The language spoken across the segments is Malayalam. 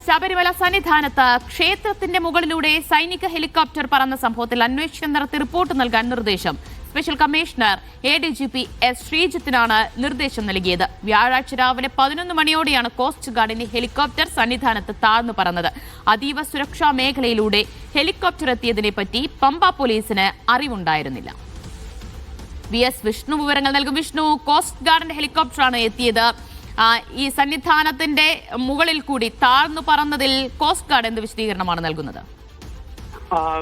ശബരിമല സന്നിധാനത്ത് ക്ഷേത്രത്തിന്റെ മുകളിലൂടെ സൈനിക ഹെലികോപ്റ്റർ പറന്ന സംഭവത്തിൽ അന്വേഷണം നടത്തി റിപ്പോർട്ട് നൽകാൻ നിർദ്ദേശം. Special commissioner ADGP S. ശ്രീജിത്തിനാണ് നിർദ്ദേശം നൽകിയത്. വ്യാഴാഴ്ച രാവിലെ 11 മണിയോടെയാണ് കോസ്റ്റ് ഗാർഡിന്റെ ഹെലികോപ്റ്റർ സന്നിധാനത്ത് താഴ്ന്നു പറന്നത്. അതീവ സുരക്ഷാ മേഖലയിലൂടെ ഹെലികോപ്റ്റർ എത്തിയതിനെ പറ്റി പമ്പ പോലീസിന് അറിവുണ്ടായിരുന്നില്ല. VS വിഷ്ണു വിവരങ്ങൾ നൽകും. വിഷ്ണു, കോസ്റ്റ് ഗാർഡിന്റെ ഹെലികോപ്റ്ററാണ് എത്തിയത്. ഈ സന്നിധാനത്തിന്റെ മുകളിൽ കൂടി താഴ്ന്നു പറന്നതിൽ കോസ്റ്റ് ഗാർഡ് എന്ത് വിശദീകരണമാണ് നൽകുന്നത്?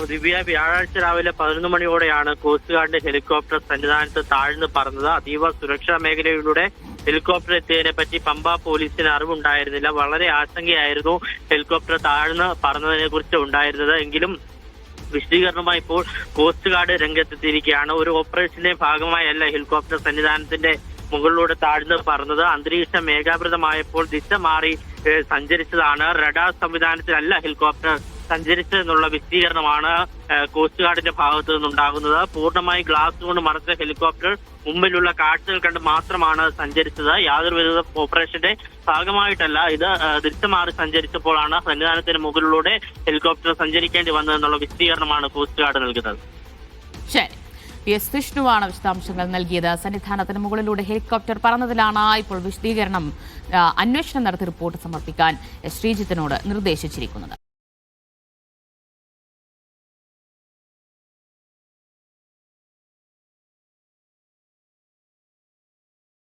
ദിവ്യ, വ്യാഴാഴ്ച രാവിലെ 11 മണിയോടെയാണ് കോസ്റ്റ് ഗാർഡിന്റെ ഹെലികോപ്റ്റർ സന്നിധാനത്ത് താഴ്ന്നു പറന്നത്. അതീവ സുരക്ഷാ മേഖലയിലൂടെ ഹെലികോപ്റ്റർ എത്തിയതിനെ പറ്റി പമ്പ പോലീസിന് അറിവുണ്ടായിരുന്നില്ല. വളരെ ആശങ്കയായിരുന്നു ഹെലികോപ്റ്റർ താഴ്ന്ന് പറന്നതിനെ കുറിച്ച് ഉണ്ടായിരുന്നത്. എങ്കിലും വിശദീകരണമായി ഇപ്പോൾ കോസ്റ്റ് ഗാർഡ് രംഗത്തെത്തിയിരിക്കുകയാണ്. ഒരു ഓപ്പറേഷന്റെ ഭാഗമായല്ല ഹെലികോപ്റ്റർ സന്നിധാനത്തിന്റെ മുകളിലൂടെ താഴ്ന്നു പറന്നത്. അന്തരീക്ഷം മേഘാവൃതമായപ്പോൾ ദിശ മാറി സഞ്ചരിച്ചതാണ്. റഡാർ സംവിധാനത്തിലല്ല ഹെലികോപ്റ്റർ സഞ്ചരിച്ചതെന്നുള്ള വിശദീകരണമാണ് കോസ്റ്റ് ഗാർഡിന്റെ ഭാഗത്തു നിന്നുണ്ടാകുന്നത്. പൂർണ്ണമായി ഗ്ലാസ് കൊണ്ട് മറച്ച ഹെലികോപ്റ്റർ മുമ്പിലുള്ള കാഴ്ചകൾ കണ്ട് മാത്രമാണ് സഞ്ചരിച്ചത്. യാതൊരുവിധ ഓപ്പറേഷന്റെ ഭാഗമായിട്ടല്ല. ഇത് ദിശ മാറി സഞ്ചരിച്ചപ്പോഴാണ് സന്നിധാനത്തിന് മുകളിലൂടെ ഹെലികോപ്റ്റർ സഞ്ചരിക്കേണ്ടി വന്നതെന്നുള്ള വിശദീകരണമാണ് കോസ്റ്റ് ഗാർഡ് നൽകുന്നത്. ശരി, VS വിഷ്ണുവാണ് വിശദാംശങ്ങൾ നൽകിയത്. സന്നിധാനത്തിന് മുകളിലൂടെ ഹെലികോപ്റ്റർ പറന്നതിലാണ് ഇപ്പോൾ വിശദീകരണം അന്വേഷണം നടത്തി റിപ്പോർട്ട് സമർപ്പിക്കാൻ ശ്രീജിത്തിനോട് നിർദ്ദേശിച്ചിരിക്കുന്നത്.